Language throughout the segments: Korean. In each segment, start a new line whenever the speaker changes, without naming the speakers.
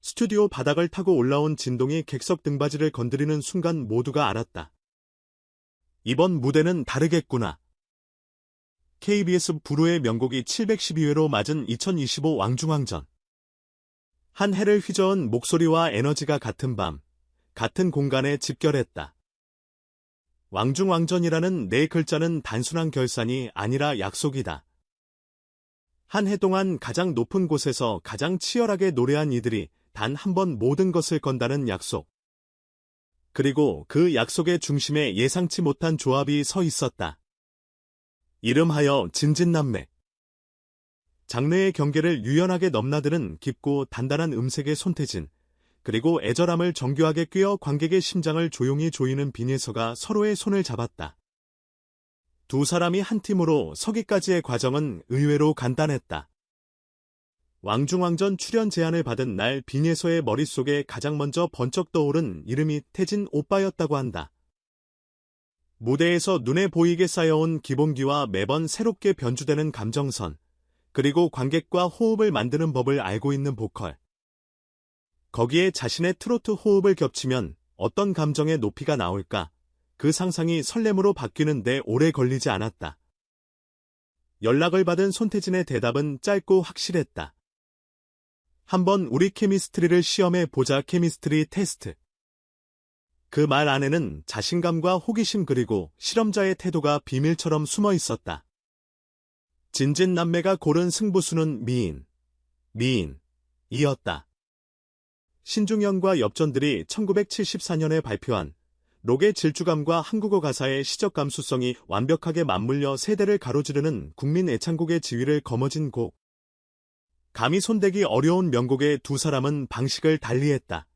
스튜디오 바닥을 타고 올라온 진동이 객석 등받이를 건드리는 순간 모두가 알았다. 이번 무대는 다르겠구나. KBS 부르의 명곡이 712회로 맞은 2025 왕중왕전. 한 해를 휘저은 목소리와 에너지가 같은 밤, 같은 공간에 집결했다. 왕중왕전이라는 네 글자는 단순한 결산이 아니라 약속이다. 한 해 동안 가장 높은 곳에서 가장 치열하게 노래한 이들이 단 한 번 모든 것을 건다는 약속. 그리고 그 약속의 중심에 예상치 못한 조합이 서 있었다. 이름하여 진진남매. 장르의 경계를 유연하게 넘나드는 깊고 단단한 음색의 손태진, 그리고 애절함을 정교하게 꿰어 관객의 심장을 조용히 조이는 빈예서가 서로의 손을 잡았다. 두 사람이 한 팀으로 서기까지의 과정은 의외로 간단했다. 왕중왕전 출연 제안을 받은 날 빈예서의 머릿속에 가장 먼저 번쩍 떠오른 이름이 태진 오빠였다고 한다. 무대에서 눈에 보이게 쌓여온 기본기와 매번 새롭게 변주되는 감정선, 그리고 관객과 호흡을 만드는 법을 알고 있는 보컬. 거기에 자신의 트로트 호흡을 겹치면 어떤 감정의 높이가 나올까? 그 상상이 설렘으로 바뀌는데 오래 걸리지 않았다. 연락을 받은 손태진의 대답은 짧고 확실했다. 한번 우리 케미스트리를 시험해 보자. 케미스트리 테스트. 그 말 안에는 자신감과 호기심 그리고 실험자의 태도가 비밀처럼 숨어 있었다. 진진남매가 고른 승부수는 미인이었다. 신중현과 엽전들이 1974년에 발표한 록의 질주감과 한국어 가사의 시적 감수성이 완벽하게 맞물려 세대를 가로지르는 국민 애창곡의 지위를 거머쥔 곡. 감히 손대기 어려운 명곡의 두 사람은 방식을 달리했다.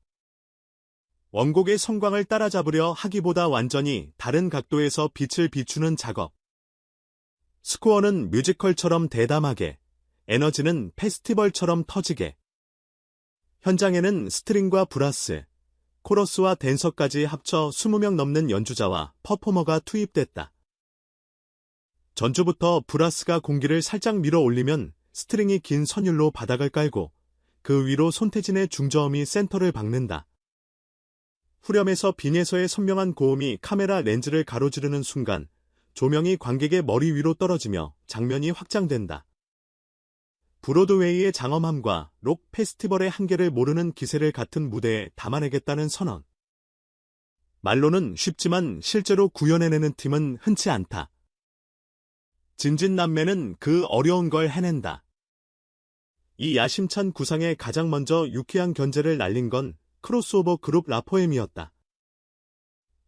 원곡의 성광을 따라잡으려 하기보다 완전히 다른 각도에서 빛을 비추는 작업. 스코어는 뮤지컬처럼 대담하게, 에너지는 페스티벌처럼 터지게. 현장에는 스트링과 브라스, 코러스와 댄서까지 합쳐 20명 넘는 연주자와 퍼포머가 투입됐다. 전주부터 브라스가 공기를 살짝 밀어 올리면 스트링이 긴 선율로 바닥을 깔고 그 위로 손태진의 중저음이 센터를 박는다. 후렴에서 빈예서의 선명한 고음이 카메라 렌즈를 가로지르는 순간 조명이 관객의 머리 위로 떨어지며 장면이 확장된다. 브로드웨이의 장엄함과 록 페스티벌의 한계를 모르는 기세를 같은 무대에 담아내겠다는 선언. 말로는 쉽지만 실제로 구현해내는 팀은 흔치 않다. 진진남매는 그 어려운 걸 해낸다. 이 야심찬 구상에 가장 먼저 유쾌한 견제를 날린 건 크로스오버 그룹 라포엠이었다.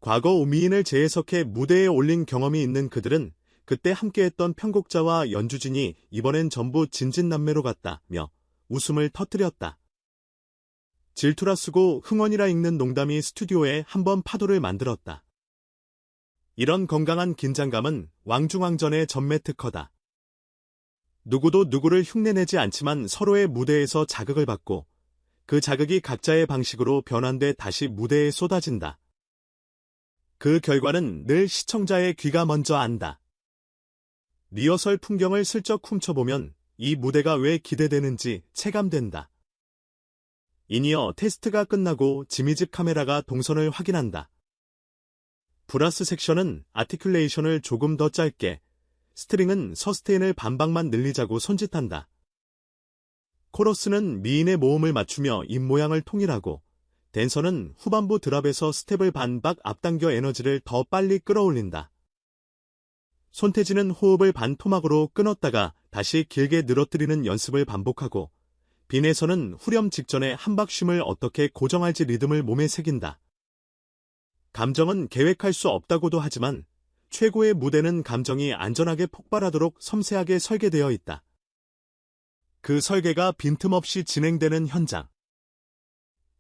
과거 우미인을 재해석해 무대에 올린 경험이 있는 그들은 그때 함께했던 편곡자와 연주진이 이번엔 전부 진진남매로 갔다며 웃음을 터뜨렸다. 질투라 쓰고 흥원이라 읽는 농담이 스튜디오에 한번 파도를 만들었다. 이런 건강한 긴장감은 왕중왕전의 전매 특허다. 누구도 누구를 흉내내지 않지만 서로의 무대에서 자극을 받고 그 자극이 각자의 방식으로 변환돼 다시 무대에 쏟아진다. 그 결과는 늘 시청자의 귀가 먼저 안다. 리허설 풍경을 슬쩍 훔쳐보면 이 무대가 왜 기대되는지 체감된다. 이니어 테스트가 끝나고 지미집 카메라가 동선을 확인한다. 브라스 섹션은 아티큘레이션을 조금 더 짧게, 스트링은 서스테인을 반박만 늘리자고 손짓한다. 코러스는 미인의 모음을 맞추며 입모양을 통일하고, 댄서는 후반부 드랍에서 스텝을 반박 앞당겨 에너지를 더 빨리 끌어올린다. 손태진은 호흡을 반토막으로 끊었다가 다시 길게 늘어뜨리는 연습을 반복하고, 빈에서는 후렴 직전에 한박쉼을 어떻게 고정할지 리듬을 몸에 새긴다. 감정은 계획할 수 없다고도 하지만 최고의 무대는 감정이 안전하게 폭발하도록 섬세하게 설계되어 있다. 그 설계가 빈틈없이 진행되는 현장.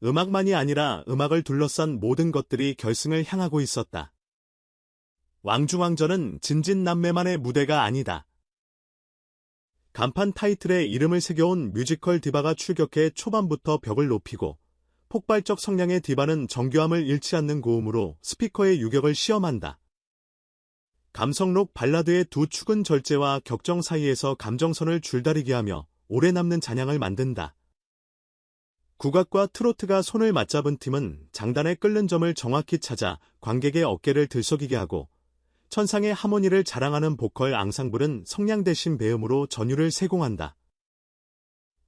음악만이 아니라 음악을 둘러싼 모든 것들이 결승을 향하고 있었다. 왕중왕전은 진진남매만의 무대가 아니다. 간판 타이틀에 이름을 새겨온 뮤지컬 디바가 출격해 초반부터 벽을 높이고 폭발적 성량의 디바는 정교함을 잃지 않는 고음으로 스피커의 유격을 시험한다. 감성록 발라드의 두 축은 절제와 격정 사이에서 감정선을 줄다리게 하며 오래 남는 잔향을 만든다. 국악과 트로트가 손을 맞잡은 팀은 장단에 끓는 점을 정확히 찾아 관객의 어깨를 들썩이게 하고, 천상의 하모니를 자랑하는 보컬 앙상블은 성량 대신 배음으로 전율을 세공한다.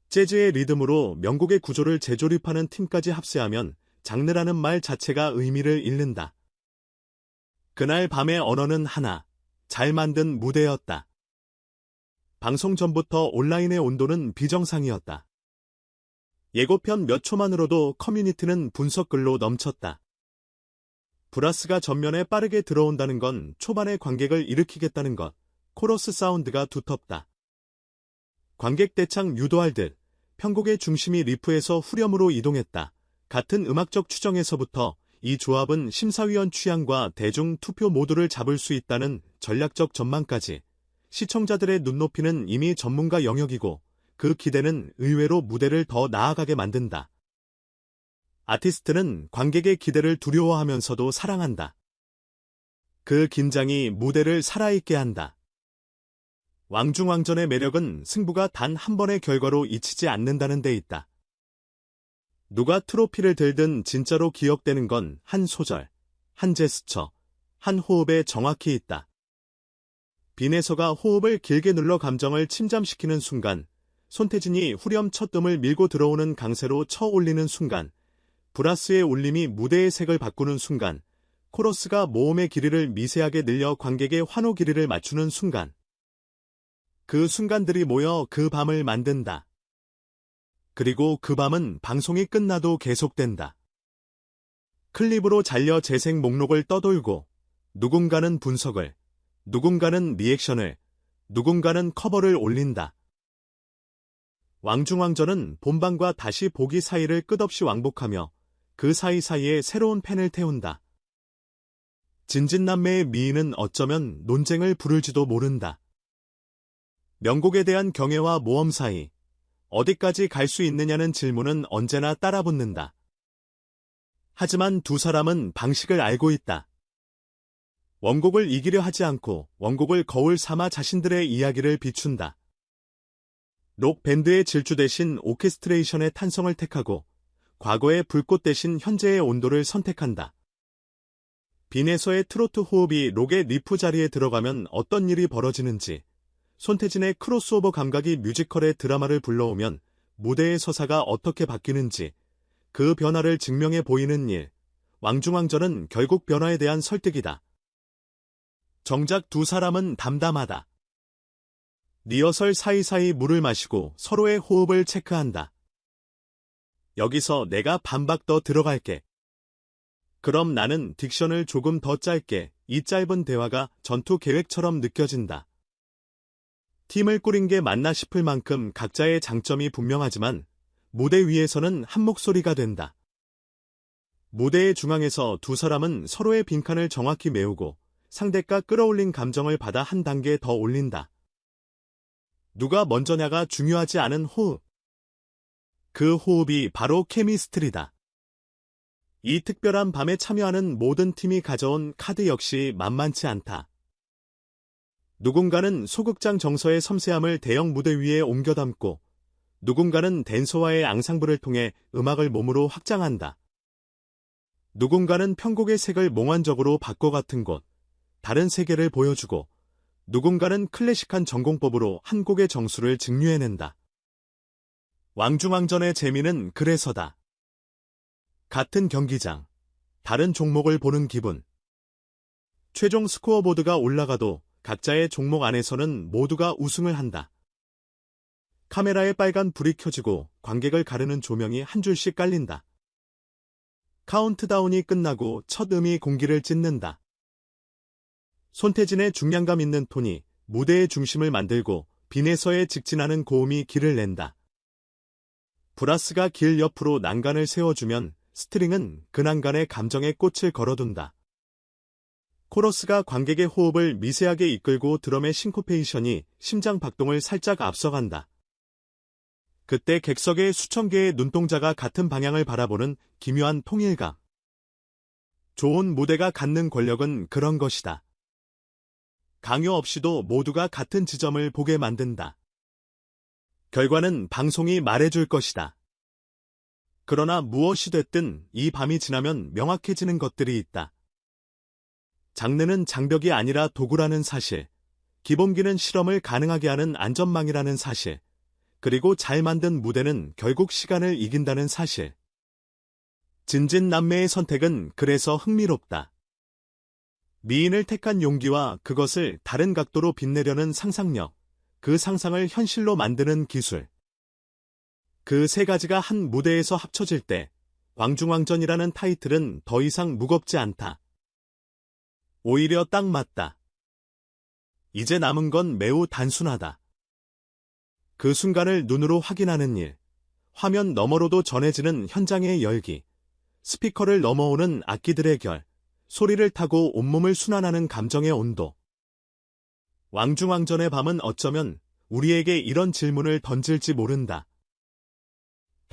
재즈의 리듬으로 명곡의 구조를 재조립하는 팀까지 합세하면 장르라는 말 자체가 의미를 잃는다. 그날 밤의 언어는 하나, 잘 만든 무대였다. 방송 전부터 온라인의 온도는 비정상이었다. 예고편 몇 초만으로도 커뮤니티는 분석글로 넘쳤다. 브라스가 전면에 빠르게 들어온다는 건 초반에 관객을 일으키겠다는 것, 코러스 사운드가 두텁다. 관객 대창 유도할 듯 편곡의 중심이 리프에서 후렴으로 이동했다. 같은 음악적 추정에서부터 이 조합은 심사위원 취향과 대중 투표 모두를 잡을 수 있다는 전략적 전망까지, 시청자들의 눈높이는 이미 전문가 영역이고 그 기대는 의외로 무대를 더 나아가게 만든다. 아티스트는 관객의 기대를 두려워하면서도 사랑한다. 그 긴장이 무대를 살아있게 한다. 왕중왕전의 매력은 승부가 단 한 번의 결과로 잊히지 않는다는 데 있다. 누가 트로피를 들든 진짜로 기억되는 건 한 소절, 한 제스처, 한 호흡에 정확히 있다. 빈에서가 호흡을 길게 눌러 감정을 침잠시키는 순간, 손태진이 후렴 첫 음을 밀고 들어오는 강세로 쳐 올리는 순간, 브라스의 울림이 무대의 색을 바꾸는 순간, 코러스가 모음의 길이를 미세하게 늘려 관객의 환호 길이를 맞추는 순간, 그 순간들이 모여 그 밤을 만든다. 그리고 그 밤은 방송이 끝나도 계속된다. 클립으로 잘려 재생 목록을 떠돌고, 누군가는 분석을, 누군가는 리액션을, 누군가는 커버를 올린다. 왕중왕전은 본방과 다시 보기 사이를 끝없이 왕복하며 그 사이사이에 새로운 팬을 태운다. 진진남매의 미인은 어쩌면 논쟁을 부를지도 모른다. 명곡에 대한 경애와 모험 사이, 어디까지 갈 수 있느냐는 질문은 언제나 따라붙는다. 하지만 두 사람은 방식을 알고 있다. 원곡을 이기려 하지 않고 원곡을 거울 삼아 자신들의 이야기를 비춘다. 록 밴드의 질주 대신 오케스트레이션의 탄성을 택하고 과거의 불꽃 대신 현재의 온도를 선택한다. 빈에서의 트로트 호흡이 록의 리프 자리에 들어가면 어떤 일이 벌어지는지, 손태진의 크로스오버 감각이 뮤지컬의 드라마를 불러오면 무대의 서사가 어떻게 바뀌는지, 그 변화를 증명해 보이는 일, 왕중왕전은 결국 변화에 대한 설득이다. 정작 두 사람은 담담하다. 리허설 사이사이 물을 마시고 서로의 호흡을 체크한다. 여기서 내가 반박 더 들어갈게. 그럼 나는 딕션을 조금 더 짧게. 이 짧은 대화가 전투 계획처럼 느껴진다. 팀을 꾸린 게 맞나 싶을 만큼 각자의 장점이 분명하지만 무대 위에서는 한 목소리가 된다. 무대의 중앙에서 두 사람은 서로의 빈칸을 정확히 메우고 상대가 끌어올린 감정을 받아 한 단계 더 올린다. 누가 먼저냐가 중요하지 않은 호흡. 그 호흡이 바로 케미스트리다. 이 특별한 밤에 참여하는 모든 팀이 가져온 카드 역시 만만치 않다. 누군가는 소극장 정서의 섬세함을 대형 무대 위에 옮겨 담고, 누군가는 댄서와의 앙상블을 통해 음악을 몸으로 확장한다. 누군가는 편곡의 색을 몽환적으로 바꿔 같은 곳, 다른 세계를 보여주고, 누군가는 클래식한 전공법으로 한 곡의 정수를 증류해낸다. 왕중왕전의 재미는 그래서다. 같은 경기장, 다른 종목을 보는 기분. 최종 스코어보드가 올라가도 각자의 종목 안에서는 모두가 우승을 한다. 카메라에 빨간 불이 켜지고 관객을 가르는 조명이 한 줄씩 깔린다. 카운트다운이 끝나고 첫 음이 공기를 찢는다. 손태진의 중량감 있는 톤이 무대의 중심을 만들고 빈에서의 직진하는 고음이 길을 낸다. 브라스가 길 옆으로 난간을 세워주면 스트링은 그 난간에 감정의 꽃을 걸어둔다. 코러스가 관객의 호흡을 미세하게 이끌고 드럼의 싱코페이션이 심장 박동을 살짝 앞서간다. 그때 객석의 수천 개의 눈동자가 같은 방향을 바라보는 기묘한 통일감. 좋은 무대가 갖는 권력은 그런 것이다. 강요 없이도 모두가 같은 지점을 보게 만든다. 결과는 방송이 말해줄 것이다. 그러나 무엇이 됐든 이 밤이 지나면 명확해지는 것들이 있다. 장르는 장벽이 아니라 도구라는 사실, 기본기는 실험을 가능하게 하는 안전망이라는 사실, 그리고 잘 만든 무대는 결국 시간을 이긴다는 사실. 진진남매의 선택은 그래서 흥미롭다. 미인을 택한 용기와 그것을 다른 각도로 빛내려는 상상력, 그 상상을 현실로 만드는 기술. 그 세 가지가 한 무대에서 합쳐질 때 왕중왕전이라는 타이틀은 더 이상 무겁지 않다. 오히려 딱 맞다. 이제 남은 건 매우 단순하다. 그 순간을 눈으로 확인하는 일, 화면 너머로도 전해지는 현장의 열기, 스피커를 넘어오는 악기들의 결, 소리를 타고 온몸을 순환하는 감정의 온도. 왕중왕전의 밤은 어쩌면 우리에게 이런 질문을 던질지 모른다.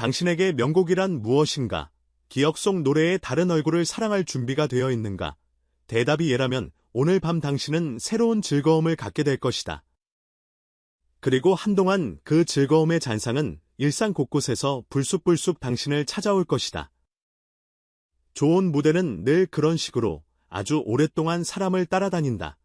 당신에게 명곡이란 무엇인가? 기억 속 노래의 다른 얼굴을 사랑할 준비가 되어 있는가? 대답이 예라면 오늘 밤 당신은 새로운 즐거움을 갖게 될 것이다. 그리고 한동안 그 즐거움의 잔상은 일상 곳곳에서 불쑥불쑥 당신을 찾아올 것이다. 좋은 무대는 늘 그런 식으로 아주 오랫동안 사람을 따라다닌다.